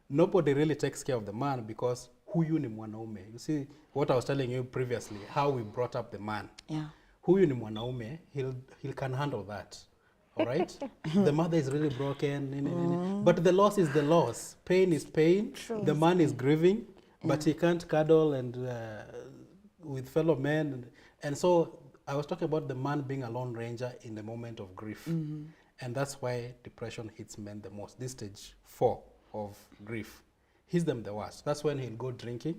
Nobody really takes care of the man because huyu ni mwanaume. You see what I was telling you previously, how we brought up the man. Yeah. Huyu ni mwanaume, he can handle that. All right? The mother is really broken. But the loss is the loss. Pain is pain. The man is grieving, but he can't cuddle and with fellow men. And so I was talking about the man being a lone ranger in the moment of grief. And that's why depression hits men the most. This stage 4 of grief hits them the worst. That's when he'll go drinking.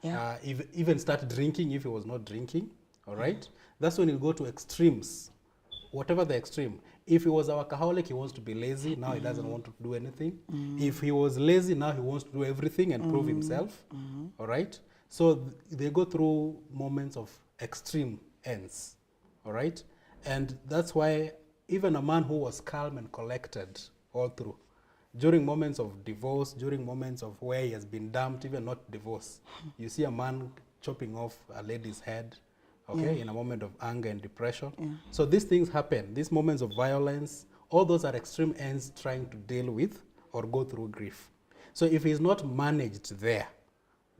Yeah. Even start drinking if he was not drinking. All right? That's when he'll go to extremes, whatever the extreme. If he was a workaholic, he wants to be lazy. Now he doesn't want to do anything. If he was lazy, now he wants to do everything and prove himself. All right? So they go through moments of extreme ends. All right? And that's why even a man who was calm and collected all through, during moments of divorce, during moments of where he has been dumped, even not divorce, you see a man chopping off a lady's head, okay, in a moment of anger and depression. So these things happen, these moments of violence, all those are extreme ends trying to deal with or go through grief. So if he's not managed there,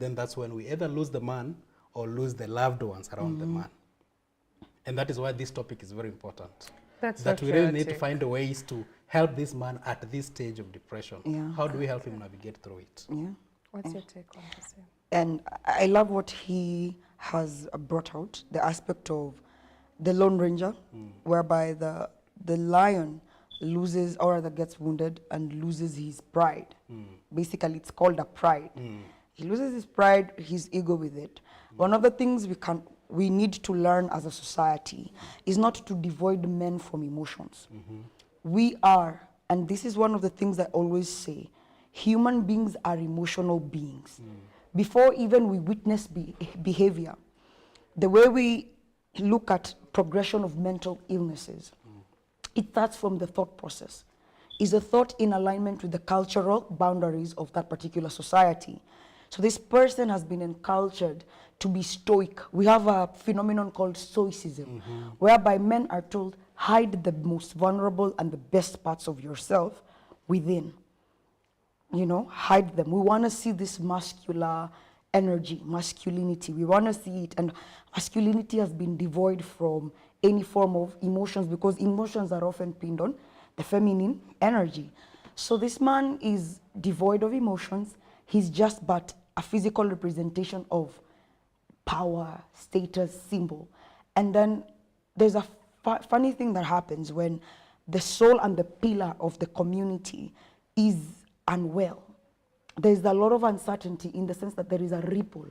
then that's when we either lose the man or lose the loved ones around the man. And that is why this topic is very important. That's that so we really need to chaotic. find ways to help this man at this stage of depression. Yeah. How do we help him navigate through it? Yeah. What's your take on this? And I love what he has brought out, the aspect of the Lone Ranger, whereby the lion loses or rather gets wounded and loses his pride. Basically, it's called a pride. He loses his pride, his ego with it. One of the things we need to learn as a society is not to devoid men from emotions. We are, and this is one of the things I always say, human beings are emotional beings. Before even we witness behavior, the way we look at progression of mental illnesses, it starts from the thought process. Is a thought in alignment with the cultural boundaries of that particular society? So this person has been encultured to be stoic. We have a phenomenon called stoicism, whereby men are told, hide the most vulnerable and the best parts of yourself within. You know, hide them. We want to see this muscular energy, masculinity. We want to see it. And masculinity has been devoid from any form of emotions because emotions are often pinned on the feminine energy. So this man is devoid of emotions. He's just but a physical representation of power, status, symbol. And then there's a funny thing that happens when the soul and the pillar of the community is unwell. There's a lot of uncertainty in the sense that there is a ripple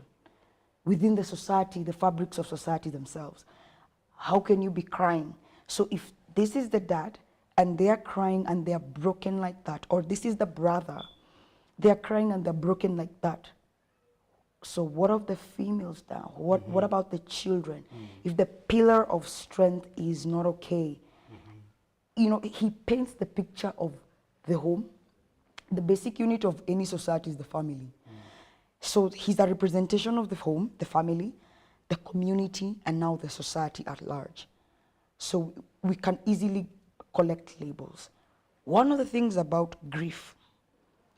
within the society, the fabrics of society themselves. How can you be crying? So if this is the dad and they're crying and they're broken like that, or this is the brother They are crying and they're broken like that. So what of the females now? What about the children? If the pillar of strength is not okay, you know, he paints the picture of the home. The basic unit of any society is the family. So he's a representation of the home, the family, the community, and now the society at large. So we can easily collect labels. One of the things about grief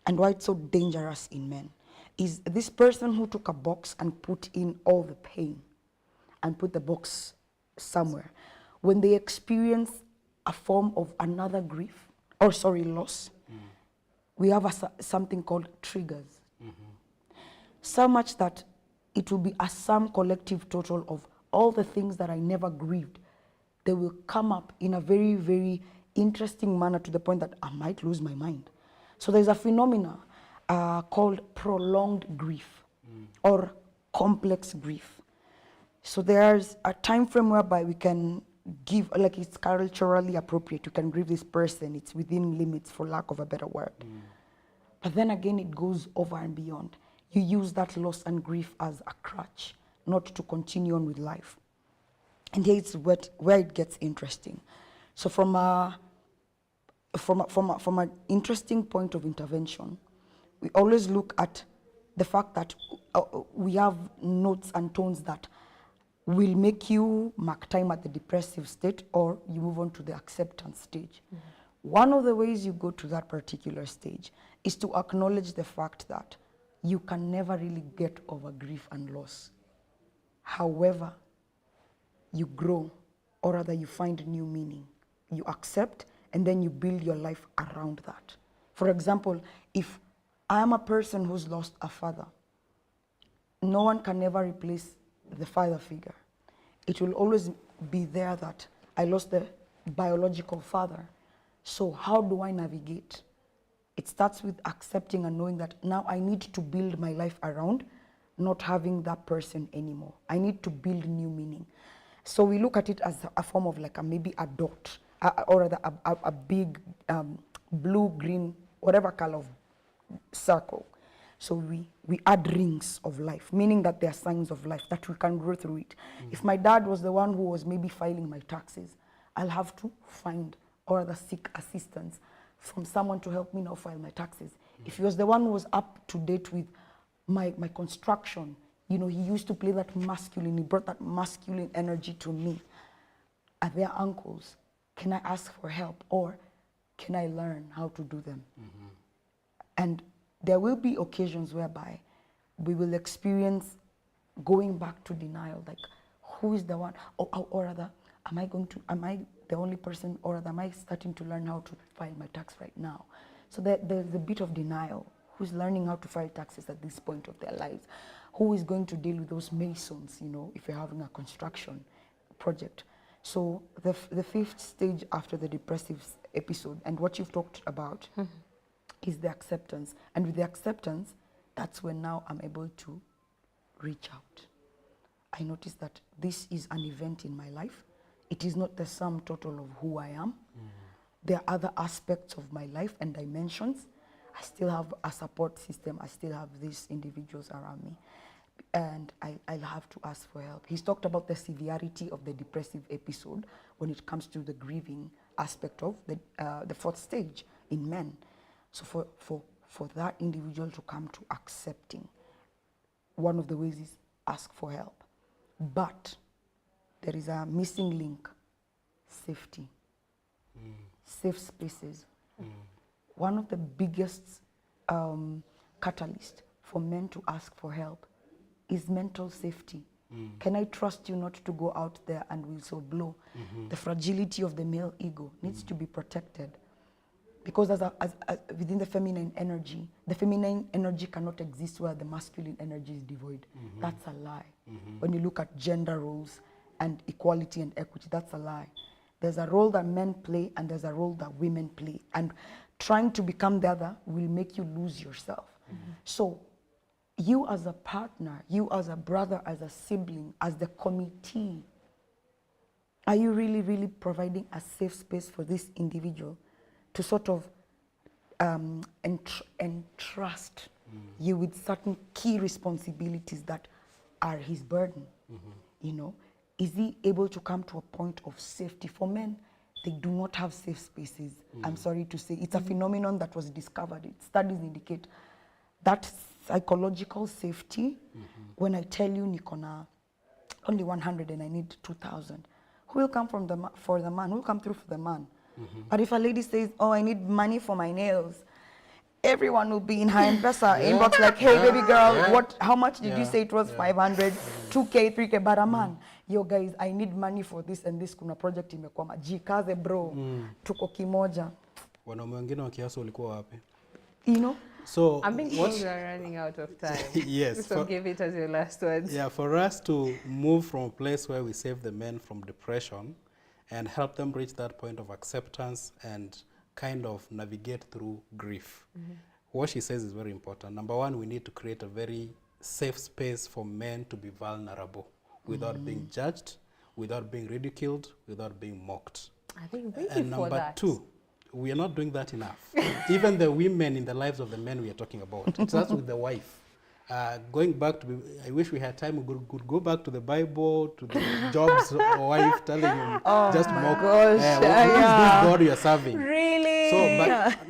and why it's so dangerous in men is this person who took a box and put in all the pain and put the box somewhere. When they experience a form of another grief, or sorry, loss, we have something called triggers. So much that it will be a sum collective total of all the things that I never grieved. They will come up in a very, very interesting manner to the point that I might lose my mind. So there's a phenomena called prolonged grief or complex grief. So there's a time frame whereby we can give, like it's culturally appropriate, you can grieve this person, it's within limits for lack of a better word. But then again, it goes over and beyond. You use that loss and grief as a crutch, not to continue on with life. And here it's where it gets interesting. So from an interesting point of intervention, we always look at the fact that we have notes and tones that will make you mark time at the depressive state or you move on to the acceptance stage. One of the ways you go to that particular stage is to acknowledge the fact that you can never really get over grief and loss. However, you grow, or rather you find new meaning. You accept, and then you build your life around that. For example, if I am a person who's lost a father, no one can ever replace the father figure. It will always be there that I lost the biological father. So how do I navigate? It starts with accepting and knowing that now I need to build my life around not having that person anymore. I need to build new meaning. So we look at it as a form of like maybe a dot, or rather a big blue, green, whatever color of circle. So we add rings of life, meaning that there are signs of life, that we can grow through it. If my dad was the one who was maybe filing my taxes, I'll have to find or rather seek assistance from someone to help me now file my taxes. If he was the one who was up to date with my construction, you know, he used to play that masculine, he brought that masculine energy to me. Are there uncles? Can I ask for help, or can I learn how to do them? And there will be occasions whereby we will experience going back to denial, like who is the one, or rather, am I the only person, or rather, am I starting to learn how to file my tax right now? So there's a bit of denial. Who's learning how to file taxes at this point of their lives? Who is going to deal with those masons, you know, if you're having a construction project? So the fifth stage after the depressive episode, and what you've talked about, is the acceptance. And with the acceptance, that's when now I'm able to reach out. I notice that this is an event in my life. It is not the sum total of who I am. There are other aspects of my life and dimensions. I still have a support system. I still have these individuals around me. And I'll have to ask for help. He's talked about the severity of the depressive episode when it comes to the grieving aspect of the fourth stage in men. So for that individual to come to accepting, one of the ways is ask for help. But there is a missing link: safety, safe spaces. One of the biggest catalysts for men to ask for help is mental safety. Can I trust you not to go out there and whistle blow? The fragility of the male ego needs to be protected, because as within the feminine energy cannot exist where the masculine energy is devoid. That's a lie. When you look at gender roles and equality and equity, that's a lie. There's a role that men play and there's a role that women play. And trying to become the other will make you lose yourself. So you as a partner, you as a brother, as a sibling, as the committee, are you really, really providing a safe space for this individual to sort of entrust you with certain key responsibilities that are his burden. You know, is he able to come to a point of safety? For men, they do not have safe spaces. I'm sorry to say, it's a phenomenon that was discovered. Studies indicate that psychological safety. When I tell you, Nikona, only 100 and I need 2,000, who will come for the man? Who will come through for the man? But if a lady says, oh, I need money for my nails, everyone will be in her inbox like, hey, baby girl, how much did you say it was? 500, 2K, 3K, but a man, yo guys, I need money for this and this, kuna project imekwama. Jikaze bro, tuko kimoja. Wanaume wengine wa kiasi walikuwa wapi? You know? So I'm being told we are running out of time. Yes. So give it as your last words. Yeah, for us to move from a place where we save the men from depression and help them reach that point of acceptance and kind of navigate through grief. What she says is very important. Number one, we need to create a very safe space for men to be vulnerable without being judged, without being ridiculed, without being mocked. I think thank And you for number that. two, we are not doing that enough. Even the women in the lives of the men we are talking about. It starts with the wife. Going back to, I wish we had time, we could go back to the Bible, to the Job's wife telling him, just mock. Who is this God you are serving? Really? So,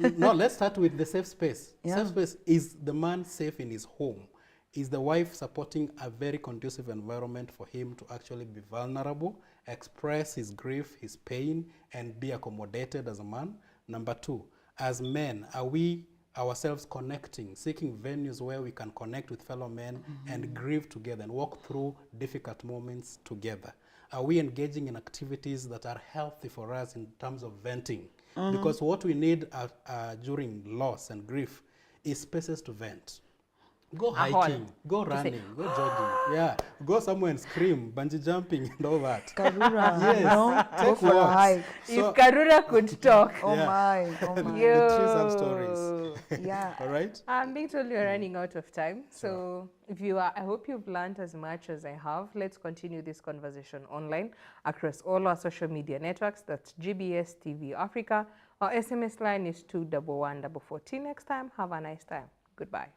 but no, let's start with the safe space. Yeah. Safe space, is the man safe in his home? Is the wife supporting a very conducive environment for him to actually be vulnerable, express his grief, his pain, and be accommodated as a man? Number two, as men, are we ourselves connecting, seeking venues where we can connect with fellow men and grieve together and walk through difficult moments together? Are we engaging in activities that are healthy for us in terms of venting? Because what we need during loss and grief is spaces to vent. Go hiking, go running, go jogging, yeah, go somewhere and scream, bungee jumping and all that. Karura, Yes, you know, go take for a walks. hike. If Karura could talk. Oh Yeah. my, oh my. The trees have stories. Yeah. All right? I'm being told you're running out of time. So if you are, I hope you've learned as much as I have. Let's continue this conversation online across all our social media networks. That's GBS TV Africa. Our SMS line is 211-414. Next time, have a nice time. Goodbye.